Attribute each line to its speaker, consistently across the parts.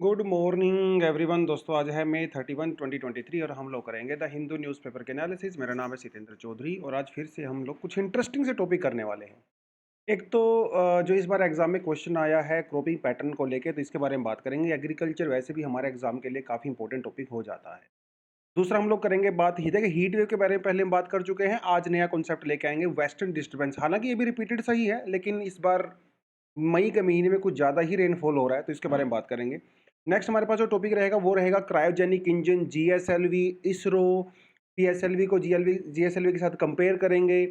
Speaker 1: Good morning everyone. दोस्तों आज है मई 31 2023 और हम लोग करेंगे द हिंदू न्यूज़पेपर के एनालिसिस। मेरा नाम है सितेंद्र चौधरी और आज फिर से हम लोग कुछ इंटरेस्टिंग से टॉपिक करने वाले हैं। एक तो जो इस बार एग्जाम में क्वेश्चन आया है क्रॉपिंग पैटर्न को लेके, तो इसके बारे में बात करेंगे। एग्रीकल्चर वैसे भी हमारे एग्जाम के लिए काफ़ी इंपॉर्टेंट टॉपिक हो जाता है। दूसरा हम लोग करेंगे बात ही देखिए हीट वेव के बारे में पहले हम बात कर चुके हैं। आज नया कॉन्सेप्ट लेके आएंगे वेस्टर्न डिस्टर्बेंस। हालांकि ये भी रिपीटेड सही है, लेकिन इस बार मई के महीने में कुछ ज़्यादा ही रेनफॉल हो रहा है, तो इसके बारे में बात करेंगे। नेक्स्ट हमारे पास जो टॉपिक रहेगा वो रहेगा cryogenic engine, GSLV, ISRO, PSLV को जीएसएलवी के साथ कंपेयर करेंगे।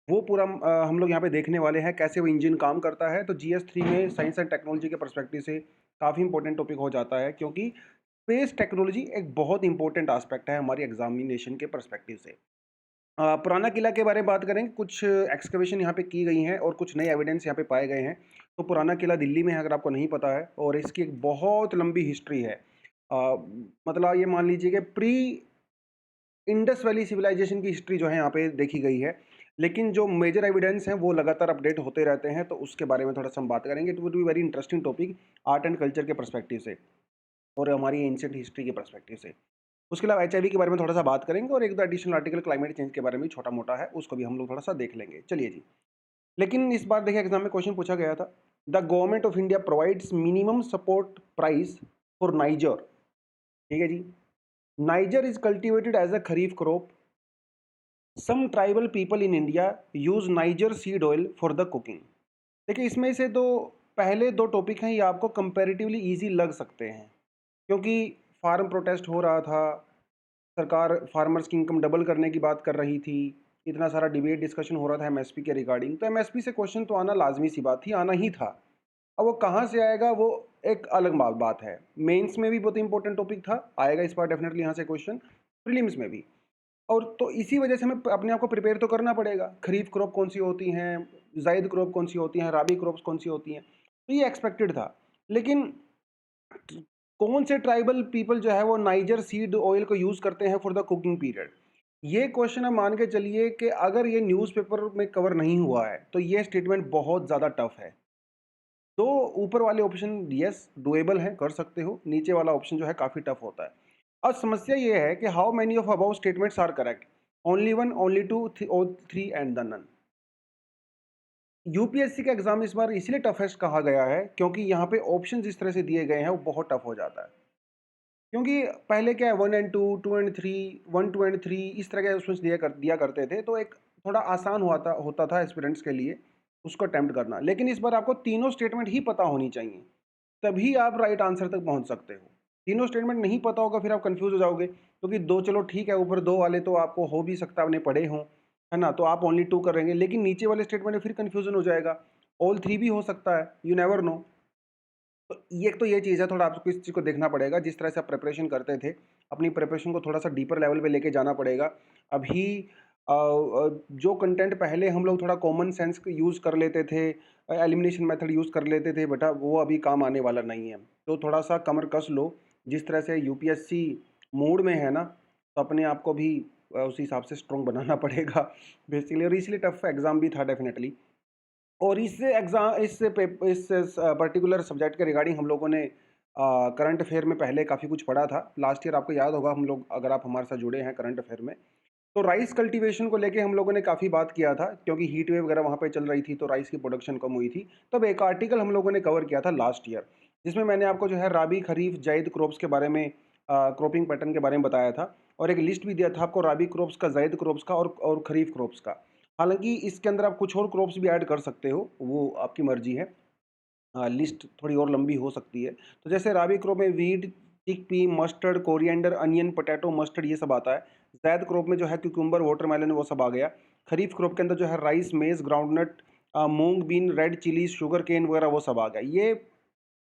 Speaker 1: वो पूरा हम लोग यहाँ पे देखने वाले हैं कैसे वो इंजन काम करता है। तो जीएस 3 में साइंस एंड टेक्नोलॉजी के पर्सपेक्टिव से काफ़ी इंपॉर्टेंट टॉपिक हो जाता है, क्योंकि स्पेस टेक्नोलॉजी एक बहुत इंपॉर्टेंट एस्पेक्ट है हमारी एग्जामिनेशन के पर्सपेक्टिव से। पुराना किला के बारे में बात करेंगे। कुछ एक्सकवेशन यहाँ पे की गई हैं और कुछ नए एविडेंस यहाँ पे पाए गए हैं। तो पुराना किला दिल्ली में है, अगर आपको नहीं पता है, और इसकी एक बहुत लंबी हिस्ट्री है। मतलब ये मान लीजिए कि प्री इंडस वैली सिविलाइजेशन की हिस्ट्री जो है यहाँ पे देखी गई है। लेकिन जो मेजर एविडेंस हैं वो लगातार अपडेट होते रहते हैं, तो उसके बारे में थोड़ा सा हम बात करेंगे। It would be very interesting topic art and culture के पर्सपेक्टिव से और हमारी एंशिएंट हिस्ट्री के पर्सपेक्टिव से। उसके अलावा एचआईवी के बारे में थोड़ा सा बात करेंगे और एक दो एडिशनल आर्टिकल क्लाइमेट चेंज के बारे में छोटा मोटा है, उसको भी हम लोग थोड़ा सा देख लेंगे। चलिए जी। लेकिन इस बार देखिए एग्जाम में क्वेश्चन पूछा गया था, the government of India provides minimum support price for niger. ठीक है जी। Niger is cultivated as a kharif crop. Some tribal people in India use niger seed oil for the cooking. देखिए इसमें से दो पहले दो टॉपिक हैं, ये आपको कंपैरेटिवली इजी लग सकते हैं, क्योंकि फार्म प्रोटेस्ट हो रहा था, सरकार फार्मर्स की इनकम डबल करने की बात कर रही थी, इतना सारा डिबेट डिस्कशन हो रहा था एमएसपी के रिगार्डिंग। तो एमएसपी से क्वेश्चन तो आना लाजमी सी बात थी, आना ही था। अब वो कहाँ से आएगा वो एक अलग बात है। मेंस में भी बहुत इंपॉर्टेंट टॉपिक था, आएगा इस बार डेफिनेटली यहाँ से क्वेश्चन, प्रीलिम्स में भी। और तो इसी वजह से हमें अपने आप को प्रिपेयर तो करना पड़ेगा। खरीफ क्रॉप कौन सी होती हैं, जायद क्रॉप कौन सी होती हैं, राबी क्रॉप्स कौन सी होती हैं, तो ये एक्सपेक्टेड था। लेकिन कौन से ट्राइबल पीपल जो है वो नाइजर सीड ऑयल को यूज़ करते हैं फॉर द कुकिंग पीरियड, ये क्वेश्चन आप मान के चलिए कि अगर ये न्यूज़पेपर में कवर नहीं हुआ है तो ये स्टेटमेंट बहुत ज़्यादा टफ है। तो ऊपर वाले ऑप्शन यस डुएबल है, कर सकते हो, नीचे वाला ऑप्शन जो है काफ़ी टफ होता है। अब समस्या ये है कि how many of above statements are correct, only one, only two, three and the none. UPSC का एग्जाम इस बार इसलिए टफेस्ट कहा गया है क्योंकि यहाँ पे ऑप्शन जिस तरह से दिए गए हैं वो बहुत टफ हो जाता है। क्योंकि पहले क्या है, 1 एंड 2, 2 एंड 3, 1, 2 एंड 3 इस तरह के ऑप्शन दिया करते थे, तो एक थोड़ा आसान होता था एस्पिरेंट्स के लिए उसको अटेम्प्ट करना। लेकिन इस बार आपको तीनों स्टेटमेंट ही पता होनी चाहिए, तभी आप राइट आंसर तक पहुंच सकते हो। तीनों स्टेटमेंट नहीं पता होगा फिर आप कंफ्यूज हो जाओगे, क्योंकि दो चलो ठीक है, ऊपर दो वाले तो आपको हो भी सकता है आपने पढ़े हों, है ना, तो आप ओनली टू करेंगे, लेकिन नीचे वाले स्टेटमेंट में फिर कंफ्यूजन हो जाएगा। ऑल थ्री भी हो सकता है, यू नेवर नो। तो ये चीज़ है, थोड़ा आपको इस चीज़ को देखना पड़ेगा। जिस तरह से आप प्रिपरेशन करते थे, अपनी प्रिपरेशन को थोड़ा सा डीपर लेवल पे लेके जाना पड़ेगा। अभी जो कंटेंट पहले हम लोग थोड़ा कॉमन सेंस यूज़ कर लेते थे, एलिमिनेशन मेथड यूज़ कर लेते थे बेटा, वो अभी काम आने वाला नहीं है। तो थोड़ा सा कमर कस लो। जिस तरह से यूपीएससी मूड में है ना, तो अपने आप को भी उस हिसाब से स्ट्रॉन्ग बनाना पड़ेगा बेसिकली। और इसलिए टफ एग्ज़ाम भी था डेफिनेटली। और इस पर्टिकुलर सब्जेक्ट के रिगार्डिंग हम लोगों ने करंट अफेयर में पहले काफ़ी कुछ पढ़ा था। लास्ट ईयर आपको याद होगा, हम लोग अगर आप हमारे साथ जुड़े हैं करंट अफेयर में, तो राइस कल्टीवेशन को लेके हम लोगों ने काफ़ी बात किया था, क्योंकि हीट वेव वगैरह वहाँ पे चल रही थी तो राइस की प्रोडक्शन कम हुई थी। तब एक आर्टिकल हम लोगों ने कवर किया था लास्ट ईयर, जिसमें मैंने आपको जो है राबी, खरीफ, जायद क्रॉप्स के बारे में, क्रॉपिंग पैटर्न के बारे में बताया था, और एक लिस्ट भी दिया था आपको राबी क्रॉप्स का, जायद क्रॉप्स का और खरीफ क्रॉप्स का। हालांकि इसके अंदर आप कुछ और क्रॉप्स भी ऐड कर सकते हो, वो आपकी मर्जी है। लिस्ट थोड़ी और लंबी हो सकती है। तो जैसे राबी क्रॉप में wheat, chickpea, mustard, coriander, onion, potato, mustard ये सब आता है। ज़ैद क्रॉप में जो है क्यूकम्बर, वाटरमेलन वो सब आ गया। खरीफ क्रॉप के अंदर जो है rice, maize, groundnut, moong, bean, red chillies, sugar cane वगैरह वो सब आ गया। ये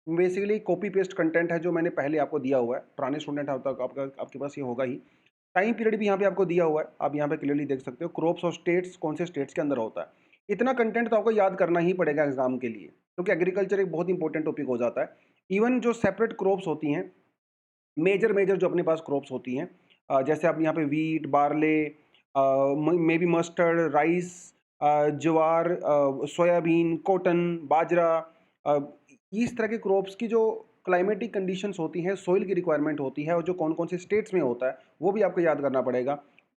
Speaker 1: बेसिकली कॉपी पेस्ट कंटेंट है जो मैंने पहले आपको दिया हुआ है। पुराने स्टूडेंट हैं तक आपके पास ये होगा ही। टाइम पीरियड भी यहाँ पे आपको दिया हुआ है, आप यहाँ पे क्लियरली देख सकते हो। क्रॉप्स और स्टेट्स, कौन से स्टेट्स के अंदर होता है। इतना कंटेंट तो आपको याद करना ही पड़ेगा एग्जाम के लिए, क्योंकि एग्रीकल्चर एक बहुत इंपॉर्टेंट टॉपिक हो जाता है। इवन जो सेपरेट क्रॉप्स होती हैं, मेजर मेजर जो अपने पास क्रॉप्स होती हैं, जैसे आप यहाँ पे wheat, barley, may be mustard, rice, jowar, soybean, cotton, bajra, uh, इस तरह के क्रॉप्स की जो क्लाइमेटिक कंडीशंस होती हैं, सोइल की रिक्वायरमेंट होती है और जो कौन कौन से स्टेट्स में होता है वो भी आपको याद करना पड़ेगा।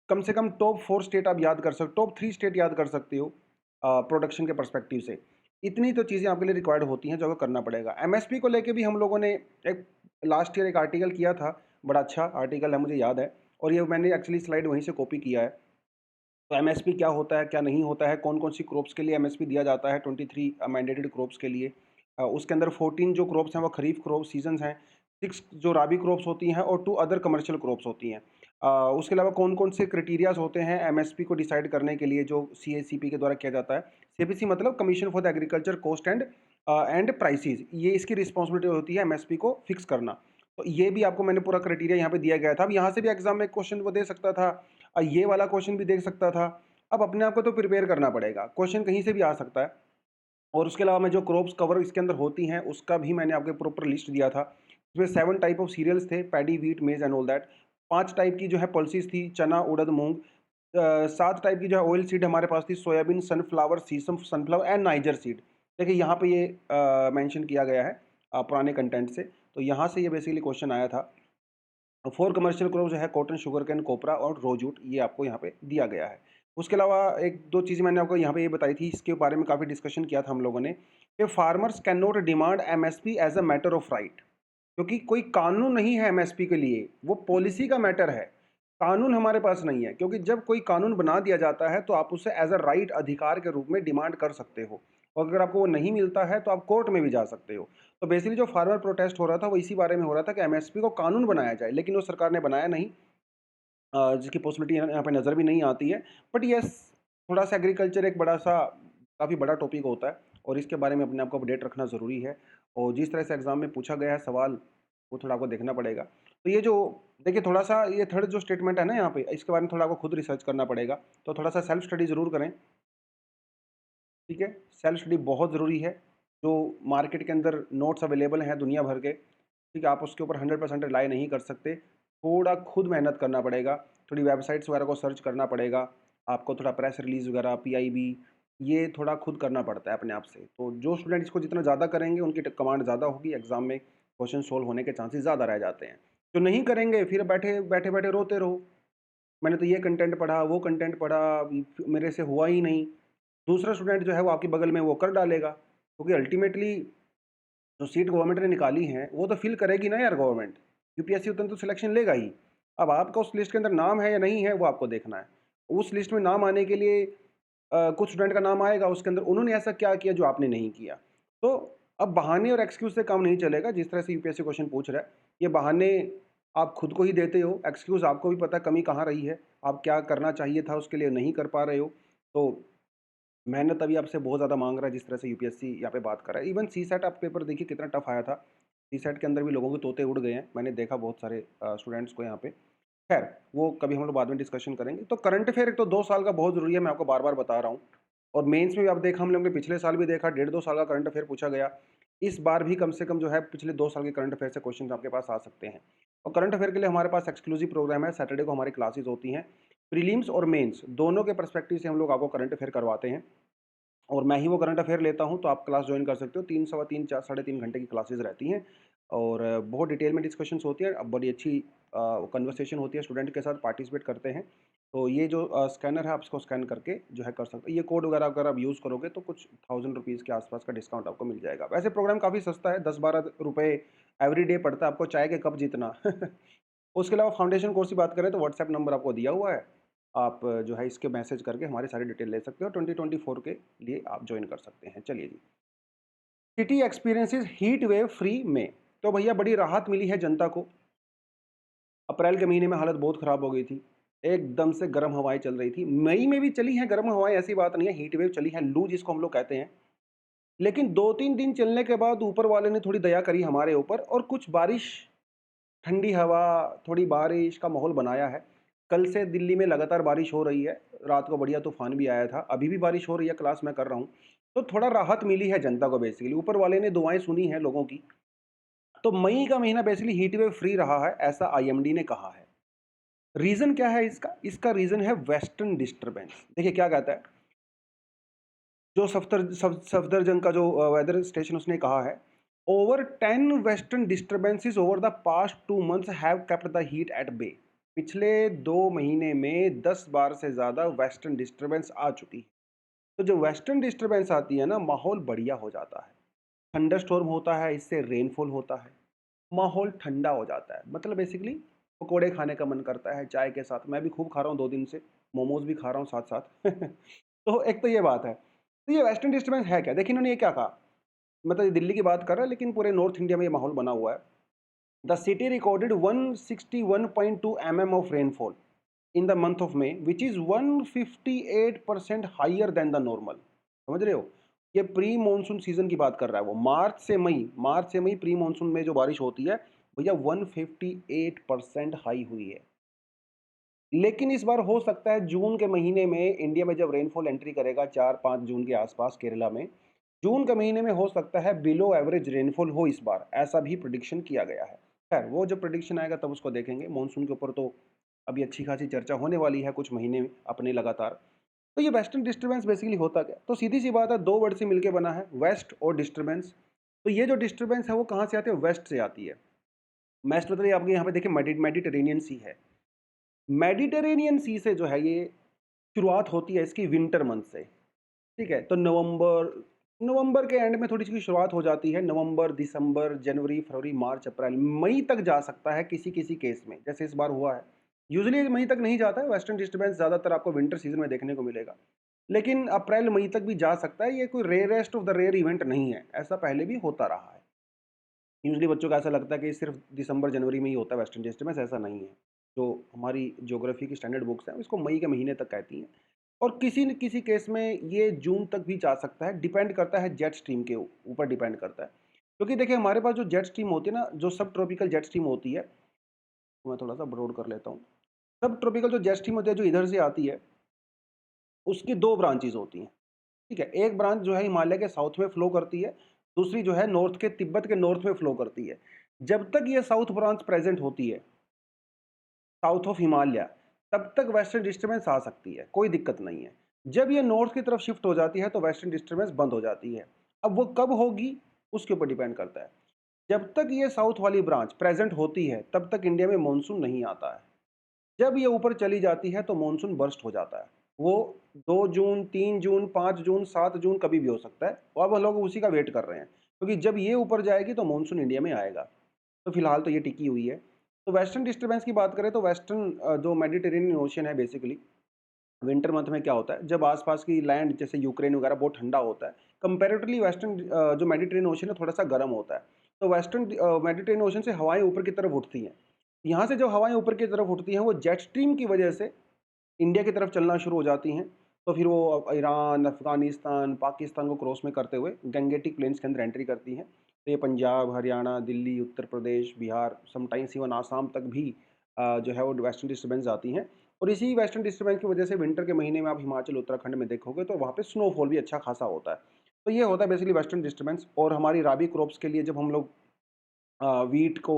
Speaker 1: कम से कम टॉप 4 स्टेट आप याद कर सकते, टॉप 3 स्टेट याद कर सकते हो प्रोडक्शन के पर्सपेक्टिव से। इतनी तो चीज़ें आपके लिए रिक्वायर्ड होती हैं जो आपको करना पड़ेगा। एमएसपी को लेके भी हम लोगों ने एक लास्ट ईयर एक आर्टिकल किया था, बड़ा अच्छा आर्टिकल है, मुझे याद है, और ये मैंने एक्चुअली स्लाइड वहीं से कॉपी किया है। तो एमएसपी क्या होता है, क्या नहीं होता है, कौन कौन सी क्रॉप्स के लिए एमएसपी दिया जाता है, 23 मैंडेटेड क्रॉप्स के लिए। उसके अंदर 14 जो क्रॉप्स हैं वो खरीफ क्रॉप सीजन्स हैं, 6 जो राबी क्रॉप्स होती हैं और 2 अदर कमर्शियल क्रॉप्स होती हैं। उसके अलावा कौन कौन से क्राइटेरियाज होते हैं एमएसपी को डिसाइड करने के लिए जो सीएसीपी के द्वारा किया जाता है। सीपीसी मतलब commission for the agriculture cost and prices, ये इसकी रिस्पॉन्सिबिलिटी होती है एमएसपी को फिक्स करना। तो ये भी आपको मैंने पूरा क्राइटेरिया यहाँ पे दिया गया था। अब यहाँ से भी एग्जाम में क्वेश्चन वो दे सकता था, ये वाला क्वेश्चन भी देख सकता था। अब अपने आप को तो प्रिपेयर करना पड़ेगा, क्वेश्चन कहीं से भी आ सकता है। और उसके अलावा मैं जो क्रॉप्स कवर इसके अंदर होती हैं उसका भी मैंने आपको प्रॉपर लिस्ट दिया था। इसमें 7 टाइप ऑफ सीरियल्स थे, पैडी, व्हीट, मेज एंड ऑल दैट। 5 टाइप की जो है पल्सीज थी, चना, उड़द, मूंग। 7 टाइप की जो है ऑयल सीड हमारे पास थी, soybean, sunflower, sesame sunflower and niger seed. देखिए यहाँ पे ये मेंशन किया गया है पुराने कंटेंट से, तो यहाँ से ये बेसिकली क्वेश्चन आया था। 4 कमर्शियल क्रॉप जो है कॉटन, शुगर कैन, कोपरा और रोजूट, ये आपको यहाँ पे दिया गया है। उसके अलावा एक दो चीज़ें मैंने आपको यहाँ पे ये बताई थी, इसके बारे में काफ़ी डिस्कशन किया था हम लोगों ने कि farmers can not demand MSP as a matter of right, क्योंकि कोई कानून नहीं है एमएसपी के लिए, वो पॉलिसी का मैटर है। कानून हमारे पास नहीं है, क्योंकि जब कोई कानून बना दिया जाता है तो आप उसे एज अ राइट, अधिकार के रूप में डिमांड कर सकते हो, और अगर आपको वो नहीं मिलता है तो आप कोर्ट में भी जा सकते हो। तो बेसिकली जो फार्मर प्रोटेस्ट हो रहा था वो इसी बारे में हो रहा था कि एमएसपी को कानून बनाया जाए, लेकिन वो सरकार ने बनाया नहीं, जिसकी पॉसिबिलिटी यहाँ पे नज़र भी नहीं आती है। बट यस, थोड़ा सा एग्रीकल्चर एक बड़ा सा काफ़ी बड़ा टॉपिक होता है और इसके बारे में अपने आप को अपडेट रखना ज़रूरी है, और जिस तरह से एग्ज़ाम में पूछा गया है सवाल वो थोड़ा आपको देखना पड़ेगा। तो ये जो देखिए, थोड़ा सा ये थर्ड जो स्टेटमेंट है ना यहाँ पे, इसके बारे में थोड़ा आपको खुद रिसर्च करना पड़ेगा, तो थोड़ा सा सेल्फ स्टडी ज़रूर करें। ठीक है, सेल्फ स्टडी बहुत ज़रूरी है। जो मार्केट के अंदर नोट्स अवेलेबल हैं दुनिया भर के, ठीक है, आप उसके ऊपर 100% रिलाई नहीं कर सकते, थोड़ा खुद मेहनत करना पड़ेगा, थोड़ी वेबसाइट्स वगैरह को सर्च करना पड़ेगा, आपको थोड़ा प्रेस रिलीज़ वगैरह, पीआईबी, ये थोड़ा खुद करना पड़ता है अपने आप से। तो जो स्टूडेंट इसको जितना ज़्यादा करेंगे उनकी कमांड ज़्यादा होगी, एग्ज़ाम में क्वेश्चन सोल्व होने के चांसेस ज़्यादा रह जाते हैं। जो नहीं करेंगे फिर बैठे बैठे बैठे रोते रहो, मैंने तो ये कंटेंट पढ़ा, वो कंटेंट पढ़ा, मेरे से हुआ ही नहीं। दूसरा स्टूडेंट जो है वो आपके बगल में वो कर डालेगा, क्योंकि अल्टीमेटली जो सीट गवर्नमेंट ने निकाली है वो तो फिल करेगी ना यार गवर्नमेंट, यूपीएससी उतना तो सिलेक्शन लेगा ही। अब आपका उस लिस्ट के अंदर नाम है या नहीं है वो आपको देखना है। उस लिस्ट में नाम आने के लिए कुछ स्टूडेंट का नाम आएगा, उसके अंदर उन्होंने ऐसा क्या किया जो आपने नहीं किया। तो अब बहाने और एक्सक्यूज से काम नहीं चलेगा, जिस तरह से यूपीएससी क्वेश्चन पूछ रहा है, ये बहाने आप खुद को ही देते हो, एक्सक्यूज आपको भी पता कमी कहाँ रही है, आप क्या करना चाहिए था उसके लिए नहीं कर पा रहे हो। तो मेहनत अभी आपसे बहुत ज़्यादा मांग रहा है, जिस तरह से यूपीएससी यहाँ पे बात कर रहा है। इवन सी सेट आप पेपर देखिए कितना टफ आया था, सी सेट के अंदर भी लोगों के तोते उड़ गए हैं, मैंने देखा बहुत सारे स्टूडेंट्स को यहाँ पे। खैर, वो कभी हम लोग बाद में डिस्कशन करेंगे। तो करंट अफेयर एक तो 2 साल का बहुत ज़रूरी है, मैं आपको बार बार बता रहा हूँ। और मेंस में भी आप देखा, हम लोगों ने पिछले साल भी देखा, 1.5-2 साल का करंट अफेयर पूछा गया। इस बार भी कम से कम जो है पिछले 2 साल के करंट अफेयर से क्वेश्चन आपके पास आ सकते हैं। और करंट अफेयर के लिए हमारे पास एक्सक्लूसिव प्रोग्राम है, सैटरडे को हमारी क्लासेज होती हैं। प्रीलिम्स और मेंस दोनों के पर्सपेक्टिव से हम लोग आपको करंट अफेयर करवाते हैं, और मैं ही वो करंट अफेयर लेता हूँ, तो आप क्लास ज्वाइन कर सकते हो। 3 सवा 3 4 साढ़े 3 घंटे की क्लासेस रहती हैं, और बहुत डिटेल में डिस्कशंस होती हैं। अब बड़ी अच्छी कन्वर्सेशन होती है, स्टूडेंट के साथ पार्टिसिपेट करते हैं। तो ये जो स्कैनर है आप इसको स्कैन करके जो है कर सकते हो। ये कोड वगैरह अगर आप यूज़ करोगे तो कुछ ₹1000 के आसपास का डिस्काउंट आपको मिल जाएगा। वैसे प्रोग्राम काफ़ी सस्ता है, 10-12 रुपए एवरी डे पड़ता है आपको, चाय के कप जितना। उसके अलावा फाउंडेशन कोर्स की बात करें तो व्हाट्सएप नंबर आपको दिया हुआ है, आप जो है इसके मैसेज करके हमारी सारी डिटेल ले सकते हो। 2024 के लिए आप ज्वाइन कर सकते हैं। चलिए जी, city experiences heat wave free में, तो भैया बड़ी राहत मिली है जनता को। अप्रैल के महीने में हालत बहुत ख़राब हो गई थी, एकदम से गर्म हवाएं चल रही थी। मई में भी चली हैं गर्म हवाएं, ऐसी बात नहीं है, हीट वेव चली है, लू जिसको हम लोग कहते हैं। लेकिन 2-3 दिन चलने के बाद ऊपर वाले ने थोड़ी दया करी हमारे ऊपर, और कुछ बारिश, ठंडी हवा, थोड़ी बारिश का माहौल बनाया है। कल से दिल्ली में लगातार बारिश हो रही है, रात को बढ़िया तूफान भी आया था, अभी भी बारिश हो रही है, क्लास मैं कर रहा हूँ। तो थोड़ा राहत मिली है जनता को, बेसिकली ऊपर वाले ने दुआएं सुनी हैं लोगों की। तो मई का महीना बेसिकली हीट वेव फ्री रहा है, ऐसा आईएमडी ने कहा है। रीज़न क्या है इसका? इसका रीज़न है वेस्टर्न डिस्टर्बेंस। देखिए क्या कहता है, जो सफदरजंग का जो वेदर स्टेशन उसने कहा है over 10 western disturbances over the past 2 months have kept the heat at bay. पिछले 2 महीने में 10 बार से ज़्यादा वेस्टर्न डिस्टर्बेंस आ चुकी है। तो जो वेस्टर्न डिस्टर्बेंस आती है ना, माहौल बढ़िया हो जाता है। थंडर स्टॉर्म होता है, इससे रेनफॉल होता है, माहौल ठंडा हो जाता है। मतलब बेसिकली पकोड़े खाने का मन करता है चाय के साथ। मैं भी खूब खा रहा हूँ 2 दिन से, मोमोज भी खा रहा हूँ साथ साथ। तो एक तो ये बात है। तो ये वेस्टर्न डिस्टर्बेंस है क्या? देखिए इन्होंने ये क्या कहा, मतलब ये दिल्ली की बात कर रहा है लेकिन पूरे नॉर्थ इंडिया में ये माहौल बना हुआ है। The city recorded 161.2 mm of rainfall in the month of May which is 158% higher than the normal. समझ रहे हो? ये प्री मानसून सीजन की बात कर रहा है वो। मार्च से मई प्री मानसून में जो बारिश होती है भैया 158% हाई हुई है। लेकिन इस बार हो सकता है जून के महीने में इंडिया में जब रेनफॉल एंट्री करेगा 4-5 जून के आसपास केरला में, जून के महीने में हो सकता है बिलो एवरेज रेनफॉल हो इस बार, ऐसा भी प्रिडिक्शन किया गया है। खैर वो जब प्रिडिक्शन आएगा तब उसको देखेंगे। मानसून के ऊपर तो अभी अच्छी खासी चर्चा होने वाली है कुछ महीने में अपने लगातार। तो ये वेस्टर्न डिस्टर्बेंस बेसिकली होता क्या? तो सीधी सी बात है, दो वर्ड से मिलकर बना है, वेस्ट और डिस्टर्बेंस। तो ये जो डिस्टर्बेंस है वो कहाँ से आती है? वेस्ट से आती है। वेस्ट मतलब आपके यहाँ पे देखिए मेडिटेरेनियन सी है। मेडिटेरेनियन सी से जो है ये शुरुआत होती है इसकी विंटर मंथ से। ठीक है, तो नवंबर नवंबर के एंड में थोड़ी सी शुरुआत हो जाती है। नवंबर, दिसंबर, जनवरी, फरवरी, मार्च, अप्रैल, मई तक जा सकता है किसी किसी केस में, जैसे इस बार हुआ है। यूजुअली मई तक नहीं जाता है। वेस्टर्न डिस्टर्बेंस ज़्यादातर आपको विंटर सीजन में देखने को मिलेगा, लेकिन अप्रैल मई तक भी जा सकता है। ये कोई rarest of the rare event नहीं है, ऐसा पहले भी होता रहा है। यूजली बच्चों को ऐसा लगता है कि सिर्फ दिसंबर जनवरी में ही होता है वेस्टर्न डिस्टर्बेंस, ऐसा नहीं है। जो हमारी ज्योग्राफी की स्टैंडर्ड बुक्स हैं इसको मई के महीने तक कहती हैं, और किसी न किसी केस में ये जून तक भी जा सकता है। डिपेंड करता है जेट स्ट्रीम के ऊपर डिपेंड करता है। क्योंकि देखिए हमारे पास जो जेट स्ट्रीम होती है ना, जो सब ट्रॉपिकल जेट स्ट्रीम होती है, मैं थोड़ा सा ब्रॉड कर लेता हूँ। सब ट्रॉपिकल जो जेट स्ट्रीम होती है जो इधर से आती है, उसकी दो ब्रांचेज होती हैं। ठीक है, एक ब्रांच जो है हिमालय के साउथ में फ्लो करती है, दूसरी जो है नॉर्थ के तिब्बत के नॉर्थ में फ्लो करती है। जब तक ये साउथ ब्रांच प्रेजेंट होती है, साउथ ऑफ हिमालय, तब तक वेस्टर्न डिस्टर्बेंस आ सकती है, कोई दिक्कत नहीं है। जब ये नॉर्थ की तरफ शिफ्ट हो जाती है तो वेस्टर्न डिस्टर्बेंस बंद हो जाती है। अब वो कब होगी उसके ऊपर डिपेंड करता है। जब तक ये साउथ वाली ब्रांच प्रेजेंट होती है तब तक इंडिया में मानसून नहीं आता है। जब ये ऊपर चली जाती है तो मानसून बर्स्ट हो जाता है। वो 2 जून, 3 जून, 5 जून, 7 जून कभी भी हो सकता है, और अब लोग उसी का वेट कर रहे हैं, क्योंकि जब ये ऊपर जाएगी तो मानसून इंडिया में आएगा। तो फिलहाल तो ये टिकी हुई है। तो वेस्टर्न डिस्टर्बेंस की बात करें तो वेस्टर्न जो मेडिटेरेनियन ओशन है बेसिकली, विंटर मंथ में क्या होता है, जब आसपास की लैंड जैसे यूक्रेन वगैरह बहुत ठंडा होता है, कंपेरेटिवली वेस्टर्न जो मेडिटेरेनियन ओशन है थोड़ा सा गर्म होता है। तो वेस्टर्न मेडिटेरेनियन ओशन से हवाएं ऊपर की तरफ उठती हैं। यहाँ से जब हवाएं ऊपर की तरफ उठती हैं वो जेट स्ट्रीम की वजह से इंडिया की तरफ चलना शुरू हो जाती हैं। तो फिर वो ईरान, अफगानिस्तान, पाकिस्तान को क्रॉस में करते हुए गंगेटिक प्लेन्स के अंदर एंट्री करती हैं। तो ये पंजाब, हरियाणा, दिल्ली, उत्तर प्रदेश, बिहार, समटाइम्स इवन आसाम तक भी जो है वो वेस्टर्न डिस्टर्बेंस आती हैं। और इसी वेस्टर्न डिस्टर्बेंस की वजह से विंटर के महीने में आप हिमाचल, उत्तराखंड में देखोगे तो वहाँ पे स्नोफॉल भी अच्छा खासा होता है। तो ये होता है बेसिकली वेस्टर्न डिस्टर्बेंस। और हमारी राबी क्रॉप्स के लिए जब हम लोग वीट को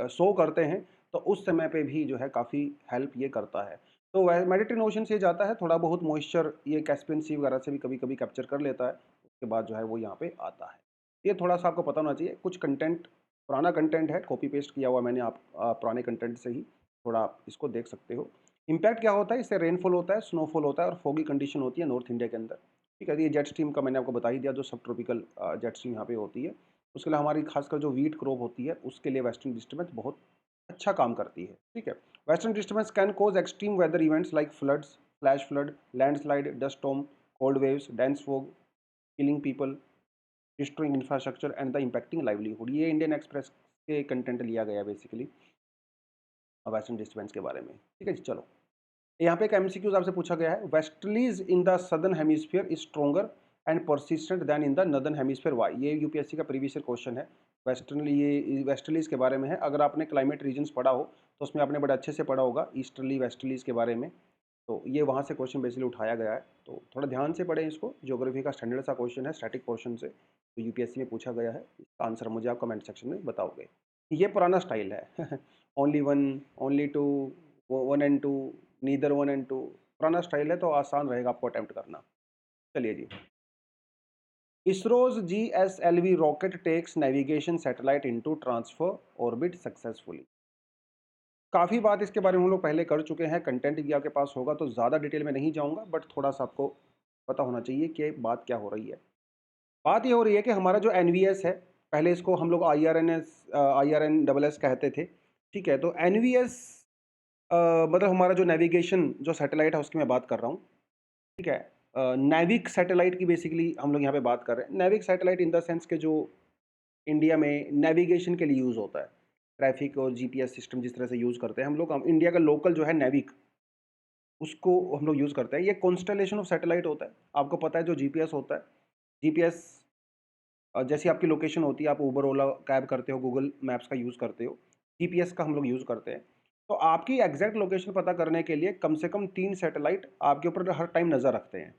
Speaker 1: सो करते हैं तो उस समय पे भी जो है काफ़ी हेल्प ये करता है। तो वह मेडिटेरेनियन ओशन से जाता है, थोड़ा बहुत मॉइस्चर ये कैस्पियन सी वगैरह से भी कभी कभी कैप्चर कर लेता है, उसके बाद जो है वो यहाँ पे आता है। ये थोड़ा सा आपको पता होना चाहिए। कुछ कंटेंट पुराना कंटेंट है, कॉपी पेस्ट किया हुआ मैंने, आप पुराने कंटेंट से ही थोड़ा आप इसको देख सकते हो। इम्पैक्ट क्या होता है, इससे रेनफॉल होता है, स्नोफॉल होता है और फॉगी कंडीशन होती है नॉर्थ इंडिया के अंदर। ठीक है, ये जेट स्ट्रीम का मैंने आपको बता ही दिया, जो सब ट्रॉपिकल जेट स्ट्रीम यहाँ पे होती है। उसके लिए हमारी खासकर जो वीट क्रॉप होती है उसके लिए वेस्टर्न डिस्टर्बेंस बहुत अच्छा काम करती है। ठीक है, western disturbance can cause extreme weather events like floods, flash flood, landslide, dust storm, cold waves, dense fog, killing people, destroying infrastructure and the impacting livelihood. ये इंडियन एक्सप्रेस के कंटेंट लिया गया बेसिकली वेस्टर्न डिस्टर्बेंस के बारे में। ठीक है जी, चलो यहाँ पे एक एमसीक्यूज आपसे पूछा गया है, westerlies in the southern hemisphere is stronger and persistent than in the northern hemisphere why. ये यूपीएससी का प्रीवियस ईयर क्वेश्चन है। वेस्टर्नली, ये वेस्टर्लीज के बारे में है। अगर आपने क्लाइमेट रीजन्स पढ़ा हो तो उसमें आपने बड़े अच्छे से पढ़ा होगा ईस्टर्ली वेस्टर्लीज के बारे में। तो ये वहाँ से क्वेश्चन बेसिकली उठाया गया है, तो थोड़ा ध्यान से पढ़ें इसको। ज्योग्राफी का स्टैंडर्ड सा क्वेश्चन है, स्टैटिक पोर्शन से, तो यूपीएससी में पूछा गया है। इसका आंसर मुझे आप कमेंट सेक्शन में बताओगे। ये पुराना स्टाइल है। Only one, only two, one and two, neither one and two, पुराना स्टाइल है तो आसान रहेगा आपको अटेम्प्ट करना। चलिए जी, ISRO's GSLV rocket takes navigation satellite into transfer orbit successfully. काफ़ी बात इसके बारे में हम लोग पहले कर चुके हैं, कंटेंट भी आपके पास होगा, तो ज़्यादा डिटेल में नहीं जाऊंगा, बट थोड़ा सा आपको पता होना चाहिए कि बात क्या हो रही है। बात ये हो रही है कि हमारा जो NVS है, पहले इसको हम लोग IRNSS कहते थे, ठीक है। तो NVS मतलब हमारा जो नेविगेशन जो सैटेलाइट है उसकी मैं बात कर रहा हूँ, ठीक है। नेविक सैटेलाइट की बेसिकली हम लोग यहाँ पे बात कर रहे हैं। NavIC satellite in the sense के जो इंडिया में नेविगेशन के लिए यूज़ होता है, ट्रैफिक और GPS सिस्टम जिस तरह से यूज़ करते हैं हम इंडिया का लोकल जो है नेविक, उसको हम लोग यूज़ करते हैं। ये कॉन्स्टलेशन ऑफ सैटेलाइट होता है। आपको पता है जो GPS होता है, GPS जैसी आपकी लोकेशन होती है, आप उबर ओला कैब करते हो, गूगल मैप्स का यूज़ करते हो, GPS का हम लोग यूज़ करते हैं। तो आपकी एग्जैक्ट लोकेशन पता करने के लिए कम से कम 3 सैटेलाइट आपके ऊपर हर टाइम नज़र रखते हैं।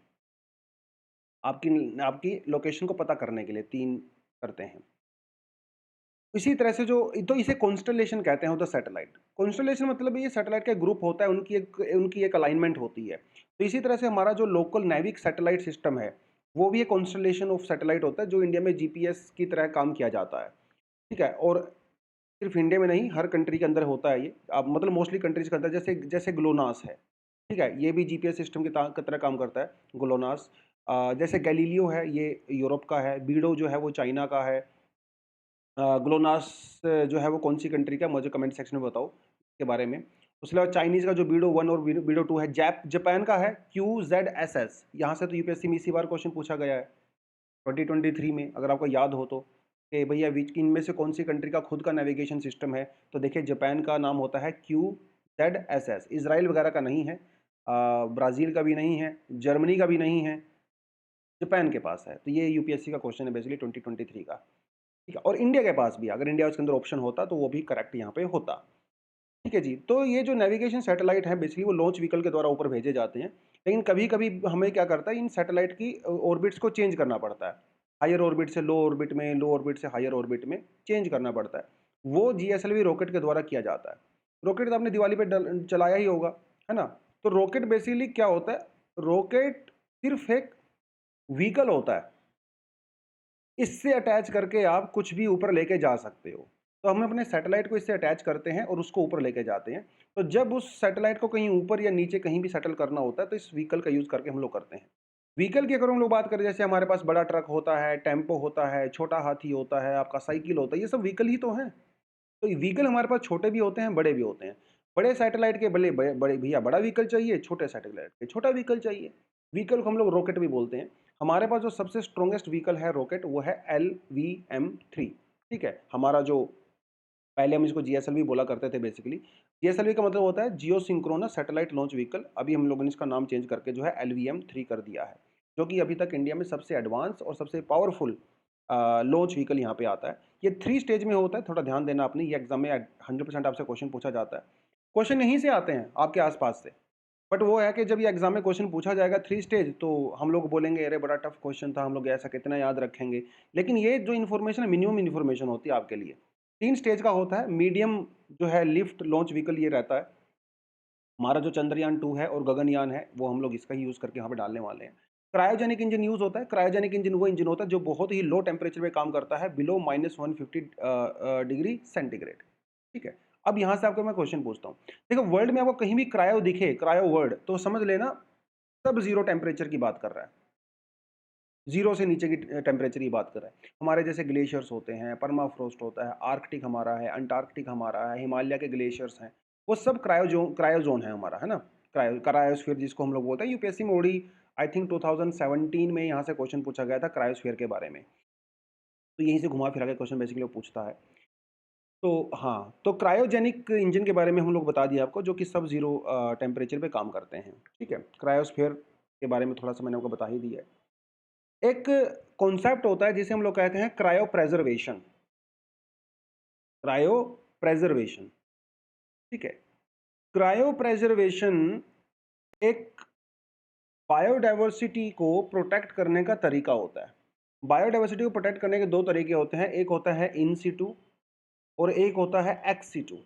Speaker 1: आपकी आपकी लोकेशन को पता करने के लिए 3 करते हैं। इसी तरह से जो, तो इसे कॉन्स्टलेशन कहते हैं, द सैटेलाइट। कॉन्स्टलेशन मतलब ये सैटेलाइट का ग्रुप होता है, उनकी एक अलाइनमेंट होती है। तो इसी तरह से हमारा जो लोकल नेविक सैटेलाइट सिस्टम है, वो भी एक कॉन्स्टलेशन ऑफ सैटेलाइट होता है, जो इंडिया में GPS की तरह काम किया जाता है, ठीक है। और सिर्फ इंडिया में नहीं, हर कंट्री के अंदर होता है ये। अब मतलब मोस्टली कंट्रीज के अंदर, जैसे जैसे ग्लोनास है, ठीक है, ये भी GPS सिस्टम की तरह काम करता है, ग्लोनास। जैसे गैलीलियो है, ये यूरोप का है। बीडो जो है वो चाइना का है। ग्लोनास जो है वो कौन सी कंट्री का है, मुझे कमेंट सेक्शन में बताओ इसके बारे में। उसके अलावा चाइनीज़ का जो बीडो 1 और बीडो 2 है, जापान का है QZSS। यहाँ से तो UPSC में इसी बार क्वेश्चन पूछा गया है 2023 में, अगर आपको याद हो तो, कि भैया विच इनमें से कौन सी कंट्री का खुद का नेविगेशन सिस्टम है। तो देखिए, जापान का नाम होता है QZSS। इसराइल वगैरह का नहीं है, ब्राज़ील का भी नहीं है, जर्मनी का भी नहीं है, जापान के पास है। तो ये UPSC का क्वेश्चन है बेसिकली 2023 का, ठीक है। और इंडिया के पास भी, अगर इंडिया उसके अंदर ऑप्शन होता तो वो भी करेक्ट यहाँ पे होता, ठीक है जी। तो ये जो नेविगेशन सैटेलाइट है बेसिकली वो लॉन्च व्हीकल के द्वारा ऊपर भेजे जाते हैं, लेकिन कभी कभी हमें क्या करता है, इन सैटेलाइट की ऑर्बिट्स को चेंज करना पड़ता है। हायर ऑर्बिट से लो ऑर्बिट में, लो ऑर्बिट से हायर ऑर्बिट में चेंज करना पड़ता है। वो GSLV रॉकेट के द्वारा किया जाता है। रॉकेट तो आपने दिवाली पे चलाया ही होगा, है ना। तो रॉकेट बेसिकली क्या होता है, रॉकेट सिर्फ एक व्हीकल होता है, इससे अटैच करके आप कुछ भी ऊपर लेके जा सकते हो। तो हम अपने सैटेलाइट को इससे अटैच करते हैं और उसको ऊपर लेके जाते हैं। तो जब उस सैटेलाइट को कहीं ऊपर या नीचे कहीं भी सेटल करना होता है, तो इस व्हीकल का यूज़ करके हम लोग करते हैं। व्हीकल की अगर हम लोग बात करें, जैसे हमारे पास बड़ा ट्रक होता है, टेम्पो होता है, छोटा हाथी होता है, आपका साइकिल होता है, ये सब व्हीकल ही तो हैं। तो व्हीकल हमारे पास छोटे भी होते हैं, बड़े भी होते हैं। बड़े सैटेलाइट के बड़े बड़े बड़े भैया बड़ा व्हीकल चाहिए, छोटे सैटेलाइट के छोटा व्हीकल चाहिए। व्हीकल को हम लोग रॉकेट भी बोलते हैं। हमारे पास जो सबसे स्ट्रॉन्गेस्ट व्हीकल है रॉकेट, वो है LVM-3, ठीक है। हमारा जो, पहले हम इसको GSLV बोला करते थे बेसिकली। GSLV का मतलब होता है जियो सिंक्रोनस सैटेलाइट लॉन्च व्हीकल। अभी हम लोगों ने इसका नाम चेंज करके जो है LVM-3 कर दिया है, जो कि अभी तक इंडिया में सबसे एडवांस और सबसे पावरफुल लॉन्च व्हीकल यहाँ पे आता है। ये 3 स्टेज में होता है, थोड़ा ध्यान देना आपने, ये एग्जाम में 100% आपसे क्वेश्चन पूछा जाता है। क्वेश्चन यहीं से आते हैं आपके आसपास से, बट वो है कि जब ये एग्जाम में क्वेश्चन पूछा जाएगा 3 स्टेज, तो हम लोग बोलेंगे अरे बड़ा टफ क्वेश्चन था, हम लोग ऐसा कितना याद रखेंगे। लेकिन ये जो इन्फॉर्मेशन है, मिनिमम इन्फॉर्मेशन होती है आपके लिए। 3 स्टेज का होता है। मीडियम जो है लिफ्ट लॉन्च व्हीकल ये रहता है। हमारा जो चंद्रयान 2 है और गगनयान है, वो हम लोग इसका ही यूज़ करके यहाँ पे डालने वाले हैं। क्रायोजेनिक इंजन यूज़ होता है। क्रायोजेनिक इंजन वो इंजन होता है जो बहुत ही लो टेम्परेचर पे काम करता है, बिलो -150 डिग्री सेंटीग्रेड, ठीक है। अब यहाँ से आपको मैं क्वेश्चन पूछता हूँ। देखो, वर्ल्ड में आपको कहीं भी क्रायो दिखे, क्रायो वर्ड, तो समझ लेना सब जीरो टेम्परेचर की बात कर रहा है, जीरो से नीचे की टेम्परेचर की बात कर रहा है। हमारे जैसे ग्लेशियर्स होते हैं, परमाफ्रोस्ट होता है, आर्कटिक हमारा है, अंटार्कटिक हमारा है, हिमालय के ग्लेशियर्स हैं, वो सब क्रायोजोन है हमारा, है ना। क्रायोस्फीयर जिसको हम लोग बोलते हैं। UPSC में ओडी आई थिंक 2017 में यहाँ से क्वेश्चन पूछा गया था क्रायोस्फीयर के बारे में। तो यहीं से घुमा फिरा के क्वेश्चन बेसिकली वो पूछता है। तो हाँ, तो क्रायोजेनिक इंजन के बारे में हम लोग बता दिया आपको, जो कि सब जीरो टेम्परेचर पे काम करते हैं, ठीक है। क्रायोस्फीयर के बारे में थोड़ा सा मैंने आपको बता ही दिया है। एक कॉन्सेप्ट होता है जिसे हम लोग कहते हैं क्रायो प्रेजर्वेशन। क्रायो प्रेजर्वेशन, ठीक है। क्रायो प्रेजर्वेशन एक बायोडाइवर्सिटी को प्रोटेक्ट करने का तरीका होता है। बायोडाइवर्सिटी को प्रोटेक्ट करने के दो तरीके होते हैं, एक होता है इन सिटू और एक होता है एक्स सिटू।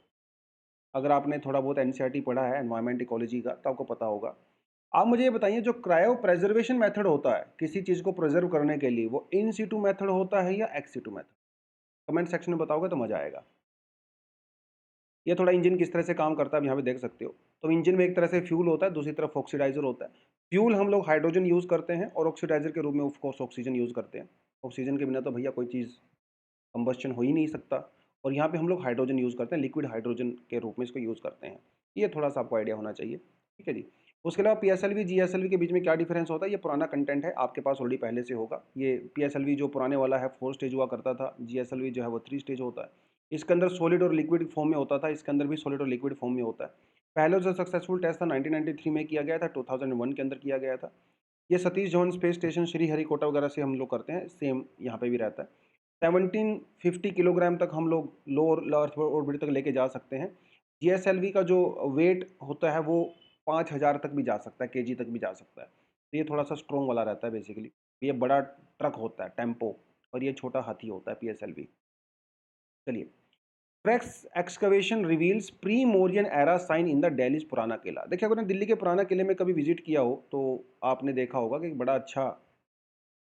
Speaker 1: अगर आपने थोड़ा बहुत NCERT पढ़ा है, एनवायरमेंट इकोलॉजी का, तो आपको पता होगा। आप मुझे ये बताइए, जो क्रायो प्रेजर्वेशन मेथड होता है किसी चीज़ को प्रिजर्व करने के लिए, वो इन सीटू मेथड होता है या ex situ method? Comment section में बताओगे तो मज़ा आएगा। ये थोड़ा इंजन किस तरह से काम करता है आप यहाँ पे देख सकते हो। तो इंजन में एक तरह से फ्यूल होता है, दूसरी तरफ ऑक्सीडाइजर होता है। फ्यूल हम लोग हाइड्रोजन यूज़ करते हैं और ऑक्सीडाइजर के रूप में ऑफ कोर्स ऑक्सीजन यूज़ करते हैं। ऑक्सीजन के बिना तो भैया कोई चीज़ कंबस्शन हो ही नहीं सकता। और यहाँ पे हम लोग हाइड्रोजन यूज़ करते हैं, लिक्विड हाइड्रोजन के रूप में इसको यूज़ करते हैं। ये थोड़ा सा आपको आइडिया होना चाहिए, ठीक है जी। उसके अलावा पीएसएलवी जीएसएलवी के बीच में क्या डिफरेंस होता है, ये पुराना कंटेंट है, आपके पास ऑलरेडी पहले से होगा। ये पीएसएलवी जो पुराने वाला है 4 स्टेज हुआ करता था, जीएसएलवी जो है वो 3 स्टेज होता है। इसके अंदर सॉलिड और लिक्विड फॉर्म में होता था, इसके अंदर भी सॉलिड और लिक्विड फॉर्म में होता है। पहले जो सक्सेसफुल टेस्ट था 1993 में किया गया था, 2001 के अंदर किया गया था। ये सतीश धवन स्पेस स्टेशन श्रीहरिकोटा वगैरह से हम लोग करते हैं, सेम यहाँ पे भी रहता है। 1750 किलोग्राम तक हम लोग लोअर अर्थ ऑर्बिट तक लेके जा सकते हैं। जीएसएलवी का जो वेट होता है वो 5000 तक भी जा सकता है, केजी तक भी जा सकता है। तो ये थोड़ा सा स्ट्रॉन्ग वाला रहता है बेसिकली। ये बड़ा ट्रक होता है टेम्पो, और ये छोटा हाथी होता है पीएसएलवी। चलिए, फ्रेक्स excavation reveals pre Mauryan era sign in the Delhi's Purana Qila. देखिए, अगर दिल्ली के पुराना किले में कभी विजिट किया हो तो आपने देखा होगा कि बड़ा अच्छा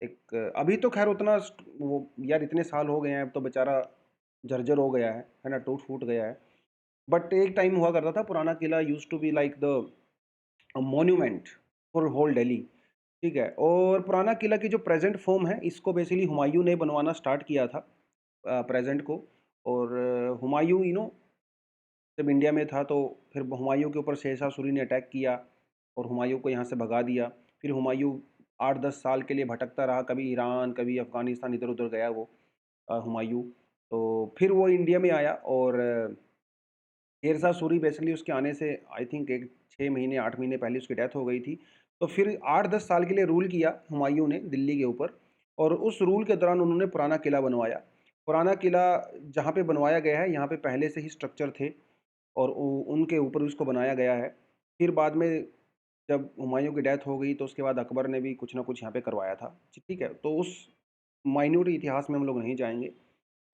Speaker 1: एक, अभी तो खैर उतना वो यार इतने साल हो गए हैं, अब तो बेचारा जर्जर हो गया है ना, टूट फूट गया है। बट एक टाइम हुआ करता था, Purana Qila used to be like the monument for whole Delhi, ठीक है। और पुराना किला की जो प्रेजेंट फॉर्म है, इसको बेसिकली हुमायूं ने बनवाना स्टार्ट किया था प्रेजेंट को। और हुमायूं जब इंडिया में था तो फिर हुमायूं के ऊपर शेरशाह सूरी ने अटैक किया और हुमायूं को यहाँ से भगा दिया। फिर हुमायूं 8-10 साल के लिए भटकता रहा, कभी ईरान कभी अफ़गानिस्तान, इधर उधर गया वो हुमायूं। तो फिर वो इंडिया में आया और शेरशाह सूरी बेसिकली उसके आने से आई थिंक एक 6 महीने 8 महीने पहले उसकी डेथ हो गई थी। तो फिर 8-10 साल के लिए रूल किया हुमायूं ने दिल्ली के ऊपर, और उस रूल के दौरान उन्होंने पुराना किला बनवाया। पुराना किला जहाँ पे बनवाया गया है, यहाँ पे पहले से ही स्ट्रक्चर थे और उनके ऊपर उसको बनाया गया है। फिर बाद में जब हुमायूं की डेथ हो गई तो उसके बाद अकबर ने भी कुछ ना कुछ यहाँ पे करवाया था, ठीक है। तो उस माइन्यूट इतिहास में हम लोग नहीं जाएंगे।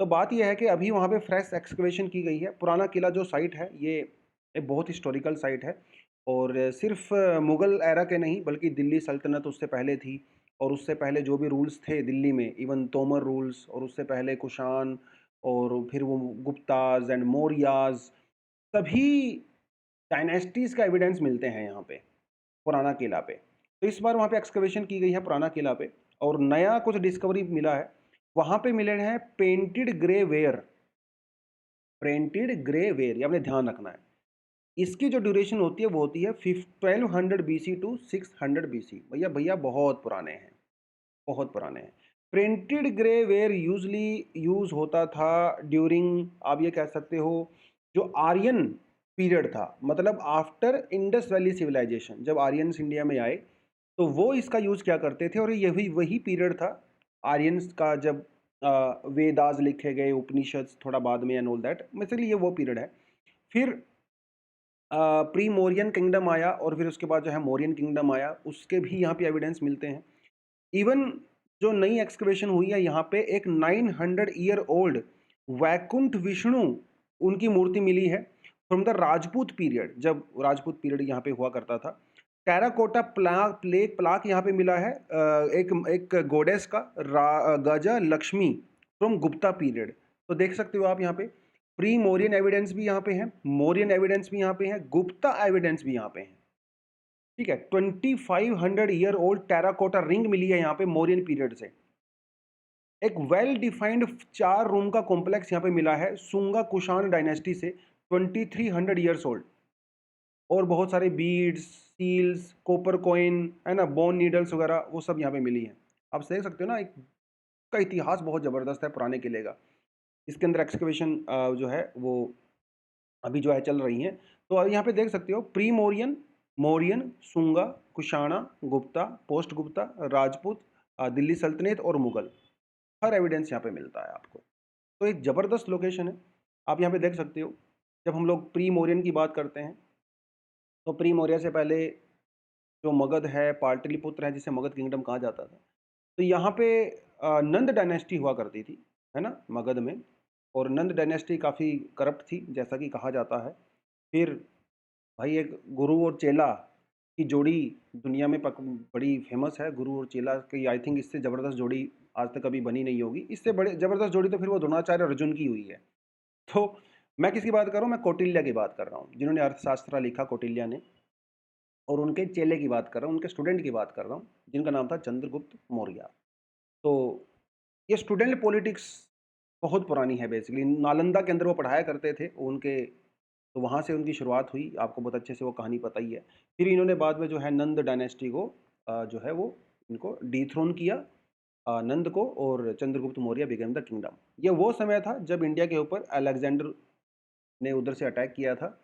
Speaker 1: तो बात यह है कि अभी वहाँ पे फ्रेश एक्सकवेशन की गई है। पुराना किला जो साइट है, ये एक बहुत हिस्टोरिकल साइट है, और सिर्फ मुग़ल एरा के नहीं बल्कि दिल्ली सल्तनत उससे पहले थी, और उससे पहले जो भी रूल्स थे दिल्ली में, इवन तोमर रूल्स, और उससे पहले कुषाण, और फिर वो गुप्ताज एंड मौर्याज, सभी डायनेस्टीज़ का एविडेंस मिलते हैं यहाँ पे पुराना किला पे। तो इस बार वहाँ पे एक्सकवेशन की गई है पुराना किला पे, और नया कुछ डिस्कवरी मिला है। वहाँ पे मिले हैं painted grey ware. Painted grey ware, ये आपने ध्यान रखना है। इसकी जो ड्यूरेशन होती है वो होती है 1200 BC टू 600 BC। भैया भैया बहुत पुराने हैं, बहुत पुराने हैं। Printed grey ware usually use होता था ड्यूरिंग, आप ये कह सकते हो, जो आर्यन पीरियड था, मतलब आफ्टर इंडस वैली सिविलाइजेशन। जब आर्यंस इंडिया में आए तो वो इसका यूज क्या करते थे, और यही वही पीरियड था आर्यंस का, जब वेदास लिखे गए, उपनिषद थोड़ा बाद में एंड ऑल दैट, बेसिकली ये वो पीरियड है। फिर प्री मोरियन किंगडम आया, और फिर उसके बाद जो है मोरियन किंगडम आया, उसके भी यहाँ पे एविडेंस मिलते हैं। इवन जो नई एक्सकवेशन हुई है यहाँ पे, एक 900 ईयर ओल्ड वैकुंठ विष्णु उनकी मूर्ति मिली है फ्रॉम द राजपूत पीरियड, जब राजपूत पीरियड यहाँ पे हुआ करता था। टेराकोटा प्लाक यहाँ पे मिला है एक गोडेस का, गजा लक्ष्मी, फ्रॉम गुप्ता पीरियड। तो देख सकते हो आप यहाँ पे प्री मोरियन एविडेंस भी यहाँ पे है, मोरियन एविडेंस भी यहाँ पे है, गुप्ता एविडेंस भी यहाँ पे है, ठीक है। 2500 ईयर ओल्ड टेराकोटा रिंग मिली है यहाँ पे मोरियन पीरियड से। एक वेल डिफाइंड 4 रूम का कॉम्प्लेक्स यहाँ पे मिला है सुंगा कुषाण डायनेस्टी से, 2300 ईयर्स ओल्ड। और बहुत सारे बीड्स, सील्स, कॉपर कॉइन, है ना, बोन नीडल्स वगैरह, वो सब यहाँ पे मिली हैं। आप देख सकते हो ना, एक का इतिहास बहुत ज़बरदस्त है पुराने किले का। इसके अंदर एक्सकवेशन जो है वो अभी जो है चल रही हैं। तो यहाँ पे देख सकते हो प्री मोरियन, मौर्यन, सुंगा, कुषाणा, गुप्ता, पोस्ट गुप्ता, राजपूत, दिल्ली सल्तनत और मुगल, हर एविडेंस यहाँ पे मिलता है आपको। तो एक ज़बरदस्त लोकेशन है, आप यहाँ पे देख सकते हो। जब हम लोग प्री मौर्यन की बात करते हैं तो प्री मौर्य से पहले जो मगध है, पाटलिपुत्र है, जिसे मगध किंगडम कहा जाता था, तो यहाँ पे नंद डायनेस्टी हुआ करती थी, है ना, मगध में। और नंद डायनेस्टी काफ़ी करप्ट थी जैसा कि कहा जाता है। फिर भाई एक गुरु और चेला, की जोड़ी दुनिया में बड़ी फेमस है, गुरु और चेला की। आई थिंक इससे ज़बरदस्त जोड़ी आज तक कभी बनी नहीं होगी। इससे बड़े ज़बरदस्त जोड़ी तो फिर वो द्रोणाचार्य और अर्जुन की हुई है। तो मैं किसकी बात कर रहा हूँ? मैं कौटिल्य की बात कर रहा हूँ, जिन्होंने अर्थशास्त्र लिखा कौटिल्य ने, और उनके चेले की बात कर रहा हूँ, उनके स्टूडेंट की बात कर रहा हूँ, जिनका नाम था चंद्रगुप्त मौर्य। तो ये स्टूडेंट पॉलिटिक्स बहुत पुरानी है बेसिकली। नालंदा के अंदर वो पढ़ाया करते थे उनके, तो वहाँ से उनकी शुरुआत हुई। आपको बहुत अच्छे से वो कहानी पता ही है। फिर इन्होंने बाद में जो है नंद डायनेस्टी को जो है वो इनको डिथ्रोन किया, नंद को, और Chandragupta Maurya became the kingdom. ये वो समय था जब इंडिया के ऊपर अलेक्जेंडर ने उधर से अटैक किया था,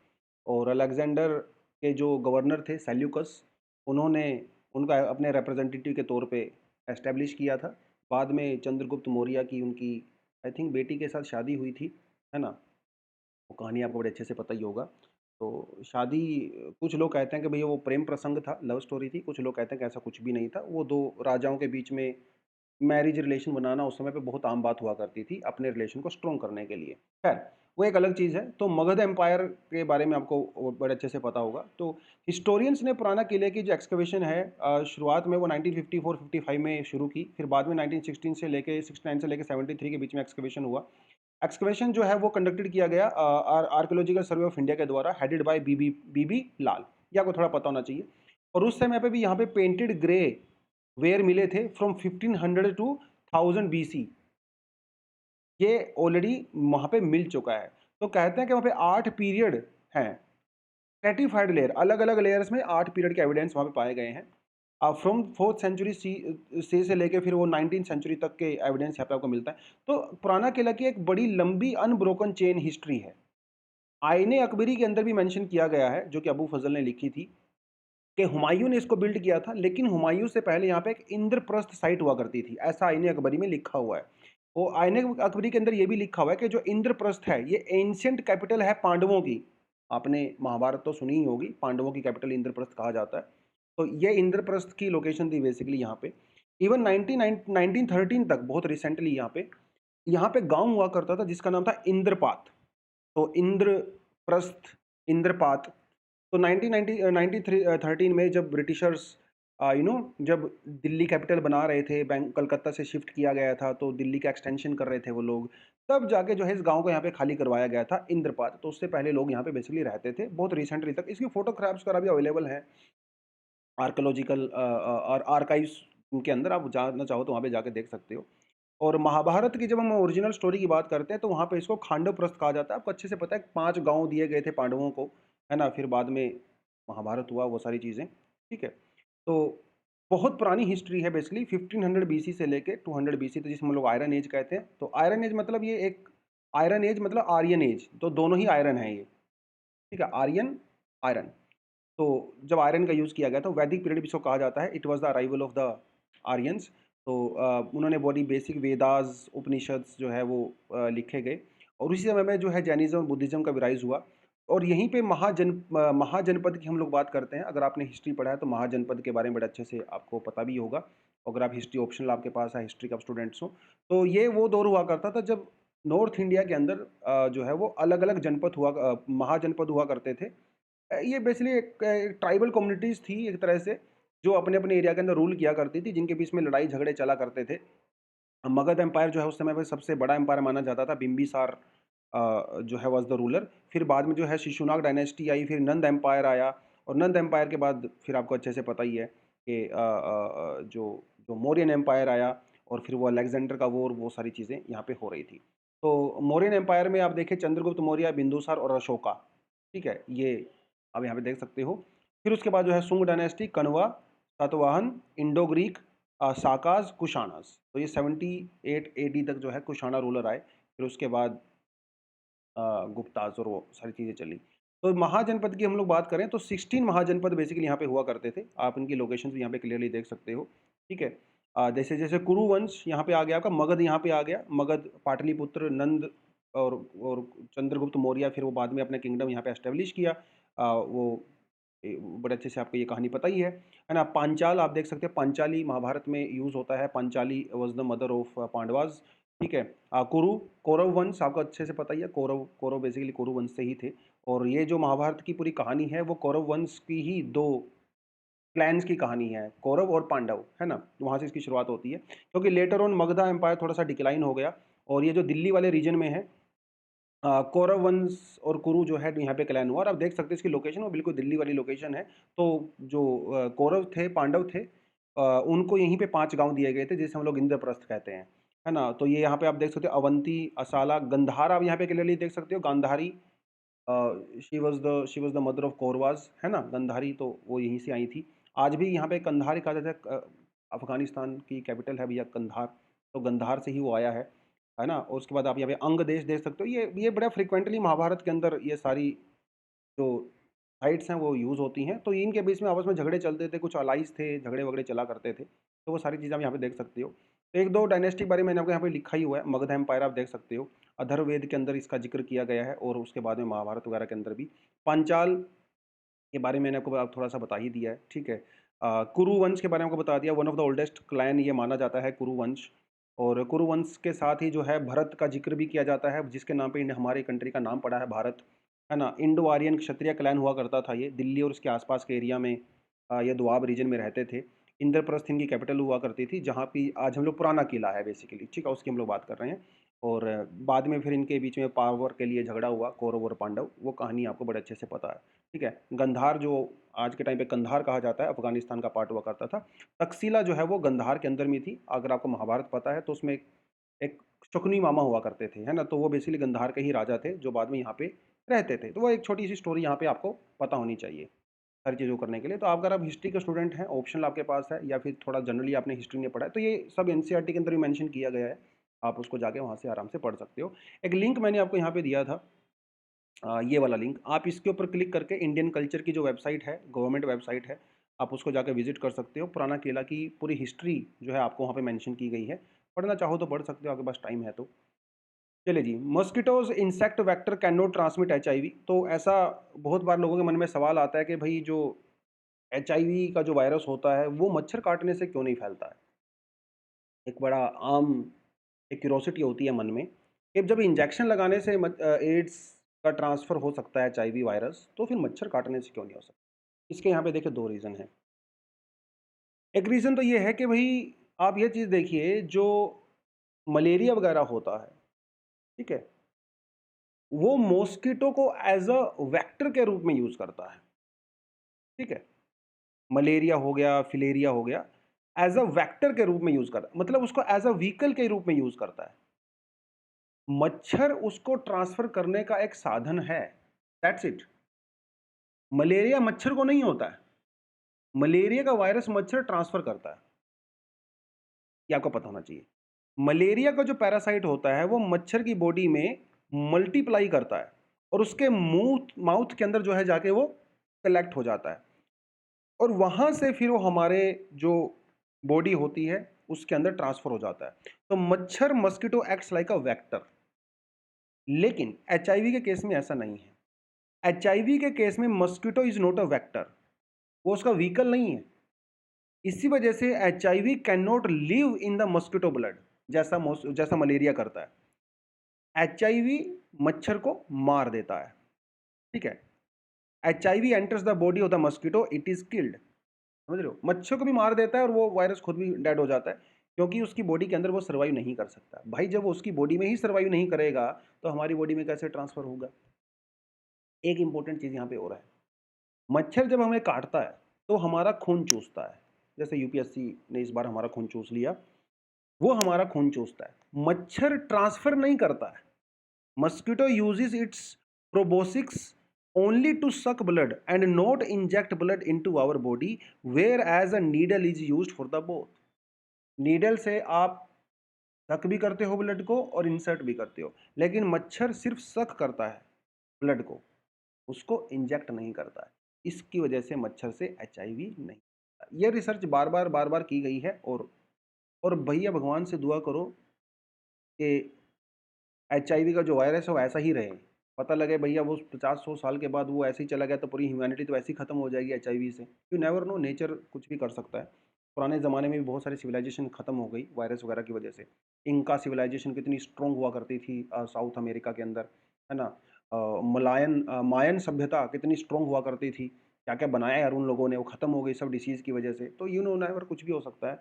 Speaker 1: और अलेक्जेंडर के जो गवर्नर थे सेल्यूकस, उन्होंने उनका अपने रिप्रेजेंटेटिव के तौर पे एस्टेब्लिश किया था। बाद में चंद्रगुप्त मौर्य की उनकी आई थिंक बेटी के साथ शादी हुई थी, है ना? वो कहानी आपको बड़े अच्छे से पता ही होगा। तो शादी, कुछ लोग कहते हैं कि भैया वो प्रेम प्रसंग था, लव स्टोरी थी। कुछ लोग कहते हैं कि ऐसा कुछ भी नहीं था। वो 2 राजाओं के बीच में मैरिज रिलेशन बनाना उस समय पे बहुत आम बात हुआ करती थी, अपने रिलेशन को स्ट्रॉन्ग करने के लिए। खैर, वो एक अलग चीज़ है। तो मगध एम्पायर के बारे में आपको बड़े अच्छे से पता होगा। तो हिस्टोरियंस ने पुराना किले की जो एक्सकवेशन है, शुरुआत में वो 1954-55 में शुरू की, फिर बाद में 1916 से लेके 69 से लेके 73 के बीच में एक्सकवेशन हुआ। एक्सकवेशन जो है वो कंडक्टेड किया गया आर्कियोलॉजिकल सर्वे ऑफ इंडिया के द्वारा, हेडेड बाय बीबी लाल। ये आपको थोड़ा पता होना चाहिए। और उस समय पे भी यहाँ पे पेंटेड ग्रे वेयर मिले थे फ्रॉम 1500 टू 1000 बीसी। ये ऑलरेडी वहाँ पे मिल चुका है। तो कहते हैं कि वहाँ पे 8 पीरियड हैं, स्ट्रेटिफाइड लेयर, अलग अलग लेयर्स में 8 पीरियड के एविडेंस वहाँ पे पाए गए हैं। फ्रॉम 4th सेंचुरी सी से लेके फिर वो 19th सेंचुरी तक के एविडेंस यहाँ पे आपको मिलता है। तो पुराना किला की एक बड़ी लंबी अनब्रोकन चेन हिस्ट्री है। आईने अकबरी के अंदर भी मेंशन किया गया है, जो कि अबू फजल ने लिखी थी, कि हुमायूं ने इसको बिल्ड किया था, लेकिन हुमायूं से पहले यहाँ पे एक इंद्रप्रस्थ साइट हुआ करती थी, ऐसा आईने अकबरी में लिखा हुआ है। वो आईने अकबरी के अंदर ये भी लिखा हुआ है कि जो इंद्रप्रस्थ है ये एंशियंट कैपिटल है पांडवों की। आपने महाभारत तो सुनी ही होगी, पांडवों की कैपिटल इंद्रप्रस्थ कहा जाता है। तो ये इंद्रप्रस्थ की लोकेशन थी बेसिकली यहाँ पे। इवन 1913 तक, बहुत रिसेंटली यहाँ पे गांव हुआ करता था जिसका नाम था इंद्रपात। तो इंद्रप्रस्थ, इंद्रपात। तो 1913 में जब ब्रिटिशर्स जब दिल्ली कैपिटल बना रहे थे, बैंक कलकत्ता से शिफ्ट किया गया था, तो दिल्ली का एक्सटेंशन कर रहे थे वो लोग, तब जाके जो है इस गांव को यहाँ पे खाली करवाया गया था, इंद्रपात। तो उससे पहले लोग यहाँ पे बेसिकली रहते थे बहुत रिसेंटली तक। इसकी फोटोग्राफ्स वगैरह भी अवेलेबल हैं आर्कोलॉजिकल और आर्काइव्स के अंदर। आप जानना चाहो तो वहाँ पे जाके देख सकते हो। और महाभारत की जब हम ओरिजिनल स्टोरी की बात करते हैं तो वहाँ पे इसको खांडव प्रस्थ कहा जाता है। आपको अच्छे से पता है 5 गांव दिए गए थे पांडवों को, है ना? फिर बाद में महाभारत हुआ, वो सारी चीज़ें, ठीक है? तो बहुत पुरानी हिस्ट्री है बेसिकली, 1500 बीसी से लेके 200 बीसी, तो जिसमें हम लोग आयरन एज कहते हैं। तो आयरन एज मतलब ये एक, आयरन एज मतलब आर्यन एज, तो दोनों ही आयरन है ये, ठीक है? आर्यन, आयरन। तो जब आयरन का यूज़ किया गया तो वैदिक पीरियड भी इसको कहा जाता है। It was the arrival of the Aryans. तो उन्होंने बड़ी बेसिक वेदास उपनिषद जो है वो लिखे गए, और उसी समय में जो है जैनिज्म और बुद्धिज्म का भी राइज हुआ। और यहीं पे महाजनपद की हम लोग बात करते हैं। अगर आपने हिस्ट्री पढ़ा है तो महाजनपद के बारे में बड़े अच्छे से आपको पता भी होगा। अगर आप हिस्ट्री ऑप्शनल आपके पास है, हिस्ट्री का स्टूडेंट्स हो, तो ये वो दौर हुआ करता था जब नॉर्थ इंडिया के अंदर जो है वो अलग अलग जनपद महाजनपद हुआ करते थे। ये बेसिकली एक ट्राइबल कम्युनिटीज़ थी एक तरह से, जो अपने अपने एरिया के अंदर रूल किया करती थी, जिनके बीच में लड़ाई झगड़े चला करते थे। मगध एम्पायर जो है उस समय पे सबसे बड़ा एम्पायर माना जाता था। बिम्बिसार जो है वाज द रूलर। फिर बाद में जो है शिशुनाग डायनेस्टी आई, फिर नंद एम्पायर आया, और नंद एम्पायर के बाद फिर आपको अच्छे से पता ही है कि जो जो मौर्यन एम्पायर आया, और फिर वो अलेक्जेंडर का वॉर, वो सारी चीज़ें यहाँ पे हो रही थी। तो मौर्यन एम्पायर में आप देखें चंद्रगुप्त मौर्य, बिंदुसार और अशोका, ठीक है? ये आप यहाँ पे देख सकते हो। फिर उसके बाद जो है सुंग dynasty, Kanva, Satavahana, Indo Greek, साकाज, Kushanas. तो ये 78 एडी तक जो है कुशाना रूलर आए। फिर उसके बाद गुप्ताज और वो सारी चीज़ें चली। तो महाजनपद की हम लोग बात करें तो 16 महाजनपद बेसिकली यहाँ पे हुआ करते थे। आप इनकी लोकेशन भी यहाँ पे क्लियरली देख सकते हो, ठीक है? जैसे जैसे कुरु वंश यहाँ पे आ गया आपका, मगध यहाँ पे आ गया, मगध, पाटलिपुत्र, नंद और चंद्रगुप्त मौर्य, फिर वो बाद में अपने किंगडम यहाँ पे एस्टेब्लिश किया। वो बड़े अच्छे से आपको ये कहानी पता ही है ना? पांचाल आप देख सकते हैं, पांचाली महाभारत में यूज़ होता है। Panchali was the mother of Pandavas, ठीक है? कुरु, कौरव वंश आपको अच्छे से पता ही है। कौरव कौरव बेसिकली कुरु वंश से ही थे। और ये जो महाभारत की पूरी कहानी है वो कौरव वंश की ही 2 क्लैन्स की कहानी है, कौरव और पांडव, है ना? वहाँ से इसकी शुरुआत होती है, क्योंकि लेटर ऑन मगधा एम्पायर थोड़ा-सा डिक्लाइन हो गया और ये जो दिल्ली वाले रीजन में है, कौरव वंश और कुरु जो है यहाँ पे क्लैन हुआ और आप देख सकते हैं इसकी लोकेशन वो बिल्कुल दिल्ली वाली लोकेशन है। तो जो कौरव थे, पांडव थे, उनको यहीं पे 5 गाँव दिए गए थे जिसे हम लोग इंद्रप्रस्थ कहते हैं, है ना? तो ये यहाँ पे आप देख सकते हो अवंती, असाला, गंधार आप यहाँ पे क्लियरली देख सकते हो, Gandhari, she was the mother of Kauravas, है ना? गंधारी तो वो यहीं से आई थी। आज भी यहाँ पे कंधार कहा जाता है, अफ़गानिस्तान की कैपिटल है भैया कंधार, तो गंधार से ही वो आया है ना? और उसके बाद आप यहाँ पे अंग देश देख सकते हो, ये बड़ा फ्रीक्वेंटली महाभारत के अंदर ये सारी जो साइट्स हैं वो यूज़ होती हैं, तो इनके बीच में आपस में झगड़े चलते थे, कुछ अलाइज़ थे, झगड़े-वगड़े चला करते थे, तो वो सारी चीज़ें आप यहाँ पे देख सकते हो। तो 1-2 डायनेस्टी के बारे में मैंने आपको यहाँ पे लिखा ही हुआ है, मगध एम्पायर आप देख सकते हो, अथर्ववेद के अंदर इसका ज़िक्र किया गया है और उसके बाद में महाभारत वगैरह के अंदर भी। पांचाल के बारे में मैंने आपको थोड़ा-सा बता ही दिया है, ठीक है। कुरु वंश के बारे में आपको बता दिया, one of the oldest clan ये माना जाता है कुरु वंश और कुरु वंश के साथ ही जो है भरत का ज़िक्र भी किया जाता है, जिसके नाम पे हमारी कंट्री का नाम पड़ा है भारत, है ना? इंडो आर्यन क्षत्रिय क्लैन हुआ करता था ये, दिल्ली और उसके आस-पास के एरिया में ये दोआब रीजन में रहते थे। इंद्रप्रस्थ इनकी कैपिटल हुआ करती थी, जहाँ पे आज हम लोग पुराना किला है बेसिकली, ठीक है? उसकी हम लोग बात कर रहे हैं और बाद में फिर इनके बीच में पावर के लिए झगड़ा हुआ, कौरव और पांडव, वो कहानी आपको बड़े अच्छे से पता है। ठीक है। गंधार जो आज के टाइम पे कंधार कहा जाता है, अफ़गानिस्तान का पार्ट हुआ करता था। तक्षशिला जो है वो गंधार के अंदर में थी। अगर आपको महाभारत पता है तो उसमें एक एक शकुनी मामा हुआ करते थे, है ना? तो वो बेसिकली गंधार के ही राजा थे जो बाद में यहाँ पे रहते थे। तो वो एक छोटी-सी स्टोरी यहाँ पे आपको पता होनी चाहिए, सारी चीज़ों को करने के लिए। तो आप अगर आप हिस्ट्री के स्टूडेंट हैं, ऑप्शनल आपके पास है या फिर थोड़ा जनरली आपने हिस्ट्री नहीं पढ़ा है, तो ये सब एनसीईआरटी के अंदर भी मेंशन किया गया है। आप उसको जाके वहाँ से आराम से पढ़ सकते हो। एक लिंक मैंने आपको यहाँ पे दिया था, ये वाला लिंक आप इसके ऊपर क्लिक करके इंडियन कल्चर की जो वेबसाइट है, गवर्नमेंट वेबसाइट है, आप उसको जाकर विजिट कर सकते हो। पुराना किला की पूरी हिस्ट्री जो है आपको वहाँ पे मेंशन की गई है। पढ़ना चाहो तो पढ़ सकते हो, आपके पास टाइम है तो। चलिए जी, mosquitoes insect vector can not transmit HIV. तो ऐसा बहुत बार लोगों के मन में सवाल आता है कि भाई जो एचआईवी का जो वायरस होता है वो मच्छर काटने से क्यों नहीं फैलता है। एक बड़ा आम एक क्यूरोसिटी होती है मन में कि जब इंजेक्शन लगाने से एड्स का ट्रांसफ़र हो सकता है एचआईवी वायरस, तो फिर मच्छर काटने से क्यों नहीं हो सकता? इसके यहाँ पे देखिए 2 रीज़न हैं। एक रीज़न तो ये है कि भई आप ये चीज़ देखिए, जो मलेरिया वगैरह होता है, ठीक है? वो मॉस्किटो को एज़ अ वेक्टर के रूप में यूज़ करता है, ठीक है? मलेरिया हो गया, फिलेरिया हो गया, एज़ अ वेक्टर के रूप में यूज़ करता है, मतलब उसको एज़ अ व्हीकल के रूप में यूज़ करता है। मच्छर उसको ट्रांसफ़र करने का एक साधन है, दैट्स इट। मलेरिया मच्छर को नहीं होता है। मलेरिया का वायरस मच्छर ट्रांसफ़र करता है, ये आपको पता होना चाहिए। मलेरिया का जो पैरासाइट होता है वो मच्छर की बॉडी में मल्टीप्लाई करता है और उसके मुँह माउथ के अंदर जो है जाके वो कलेक्ट हो जाता है और वहाँ से फिर वो हमारे जो बॉडी होती है उसके अंदर ट्रांसफ़र हो जाता है। तो मच्छर mosquito acts like a vector. लेकिन एचआईवी के केस में ऐसा नहीं है। एचआईवी के केस में mosquito is not a vector, वो उसका व्हीकल नहीं है। इसी वजह से HIV can not live in the mosquito blood, जैसा मलेरिया करता है। एचआईवी मच्छर को मार देता है, ठीक है? HIV enters the body of the mosquito, it is killed. समझ रहे हो? मच्छर को भी मार देता है और वो वायरस खुद भी डेड हो जाता है, क्योंकि उसकी बॉडी के अंदर वो सर्वाइव नहीं कर सकता। भाई जब वो उसकी बॉडी में ही सर्वाइव नहीं करेगा तो हमारी बॉडी में कैसे ट्रांसफर होगा? एक इंपॉर्टेंट चीज़ यहाँ पे और है, मच्छर जब हमें काटता है तो हमारा खून चूसता है। जैसे यूपीएससी ने इस बार हमारा खून चूस लिया, वो हमारा खून चूसता है। मच्छर ट्रांसफर नहीं करता है। Mosquito uses its proboscis only to suck blood and not inject blood into our body, whereas a needle is used for the both. Needle से आप सक भी करते हो ब्लड को और इंसर्ट भी करते हो, लेकिन मच्छर सिर्फ सक करता है ब्लड को, उसको इंजेक्ट नहीं करता है। इसकी वजह से मच्छर से एचआईवी नहीं होता। ये रिसर्च बार बार की गई है और भैया भगवान से दुआ करो कि एचआईवी का जो वायरस है वो ऐसा ही रहे। पता लगे भैया वो 50-100 साल के बाद वो ऐसे ही चला गया तो पूरी ह्यूमैनिटी तो ऐसे ही खत्म हो जाएगी एचआईवी से। यू नेवर नो, नेचर कुछ भी कर सकता है। पुराने ज़माने में भी बहुत सारी सिविलाइजेशन खत्म हो गई वायरस वगैरह की वजह से। इनका सिविलाइजेशन कितनी स्ट्रॉन्ग हुआ करती थी साउथ अमेरिका के अंदर, है ना? मायन सभ्यता कितनी स्ट्रॉन्ग हुआ करती थी। क्या क्या बनाया यार उन लोगों ने, वो ख़त्म हो गई सब डिसीज़ की वजह से। तो यू नो नेवर, कुछ भी हो सकता है।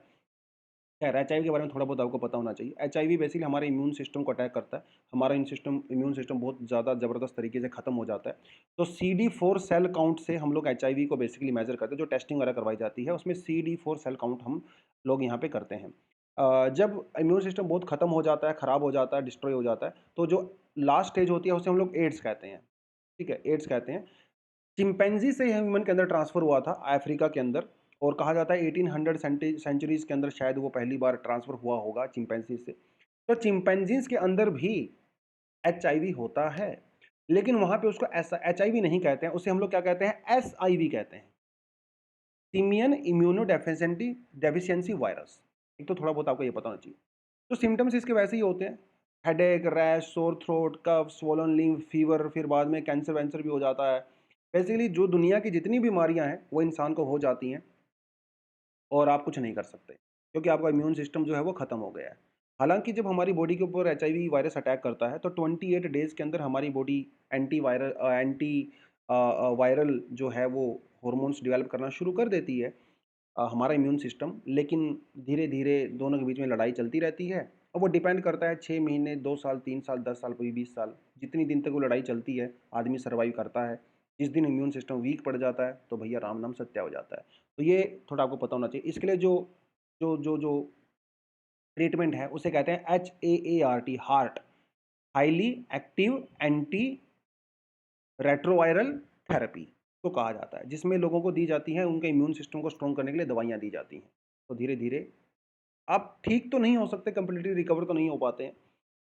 Speaker 1: खैर एचआईवी के बारे में थोड़ा बहुत आपको पता होना चाहिए। एचआईवी बेसिकली हमारे इम्यून सिस्टम को अटैक करता है। हमारा इम्यून सिस्टम बहुत ज़्यादा ज़बरदस्त तरीके से ख़त्म हो जाता है। तो CD4 सेल काउंट से हम लोग एचआईवी को बेसिकली मेजर करते हैं। जो टेस्टिंग वगैरह करवाई जाती है उसमें CD4 सेल काउंट हम लोग यहाँ पे करते हैं। जब इम्यून सिस्टम बहुत ख़त्म हो जाता है, ख़राब हो जाता है, डिस्ट्रॉय हो जाता है, तो जो लास्ट स्टेज होती है उसे हम लोग एड्स कहते हैं। ठीक है, एड्स कहते हैं। चिंपैंजी से ह्यूमन के अंदर ट्रांसफर हुआ था अफ्रीका के अंदर, और कहा जाता है 1800 सेंचुरीज के अंदर शायद वो पहली बार ट्रांसफर हुआ होगा चिंपैंजी से। तो चिंपैंजीज के अंदर भी एचआईवी होता है, लेकिन वहां पे उसको एचआईवी नहीं कहते हैं, उसे हम लोग क्या कहते हैं, एसआईवी कहते हैं, सिमियन इम्यूनो डेफिशिएंसी वायरस। एक तो थोड़ा बहुत आपको ये पता होना चाहिए। तो सिम्टम्स इसके वैसे ही होते हैं, हेडेक, रैश, सोर थ्रोट, कफ, स्वोलन लिम्फ, फीवर, फिर बाद में कैंसर वैंसर भी हो जाता है। बेसिकली जो दुनिया की जितनी बीमारियां हैं वो इंसान को हो जाती हैं, और आप कुछ नहीं कर सकते क्योंकि आपका इम्यून सिस्टम जो है वो ख़त्म हो गया है। हालांकि जब हमारी बॉडी के ऊपर एचआईवी वायरस अटैक करता है तो 28 डेज़ के अंदर हमारी बॉडी एंटी वायरल जो है वो हॉर्मोन्स डेवलप करना शुरू कर देती है, हमारा इम्यून सिस्टम। लेकिन धीरे धीरे दोनों के बीच में लड़ाई चलती रहती है, और वो डिपेंड करता है 6 महीने, 2 साल, 3 साल, 10 साल, कोई 20 साल, जितनी दिन तक वो लड़ाई चलती है आदमी सर्वाइव करता है। जिस दिन इम्यून सिस्टम वीक पड़ जाता है तो भैया राम नाम सत्या हो जाता है। तो ये थोड़ा आपको पता होना चाहिए। इसके लिए जो जो जो जो ट्रीटमेंट है उसे कहते हैं HAART, heart, highly active anti retroviral therapy को कहा जाता है, जिसमें लोगों को दी जाती है, उनके इम्यून सिस्टम को स्ट्रॉन्ग करने के लिए दवाइयाँ दी जाती हैं। तो धीरे धीरे आप ठीक तो नहीं हो सकते, कंप्लीटली रिकवर तो नहीं हो पाते हैं,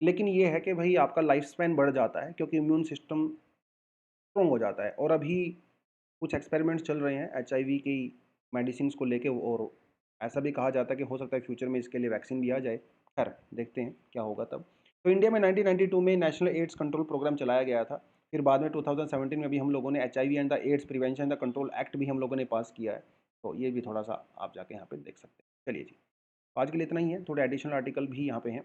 Speaker 1: लेकिन ये है कि भाई आपका लाइफ स्पैन बढ़ जाता है क्योंकि इम्यून सिस्टम स्ट्रॉन्ग हो जाता है। और अभी कुछ एक्सपेरिमेंट्स चल रहे हैं एचआईवी की मेडिसिन को लेके, और ऐसा भी कहा जाता है कि हो सकता है फ्यूचर में इसके लिए वैक्सीन भी आ जाए। खैर देखते हैं क्या होगा तब। तो इंडिया में 1992 में नेशनल एड्स कंट्रोल प्रोग्राम चलाया गया था। फिर बाद में 2017 में भी हम लोगों ने HIV and the AIDS prevention and the control act भी हम लोगों ने पास किया है। तो ये भी थोड़ा सा आप जाके यहाँ पे देख सकते हैं। चलिए जी, आज के लिए इतना ही है। थोड़े एडिशनल आर्टिकल भी यहाँ पे हैं।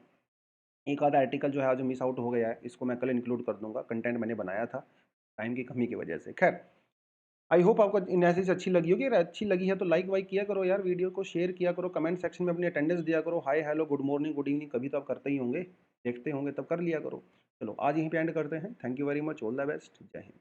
Speaker 1: एक आधा आर्टिकल जो है आज मिस आउट हो गया है, इसको मैं कल इंक्लूड कर दूंगा। कंटेंट मैंने बनाया था, टाइम की कमी की वजह से। खैर आई होप आपको एनालिसिस अच्छी लगी होगी। अगर अच्छी लगी है तो लाइक वाइक किया करो यार, वीडियो को शेयर किया करो, कमेंट सेक्शन में अपनी अटेंडेंस दिया करो, hi hello good morning good evening कभी तो आप करते ही होंगे, देखते होंगे तब कर लिया करो। चलो आज यहीं पे एंड करते हैं। Thank you very much, all the best, जय हिंद।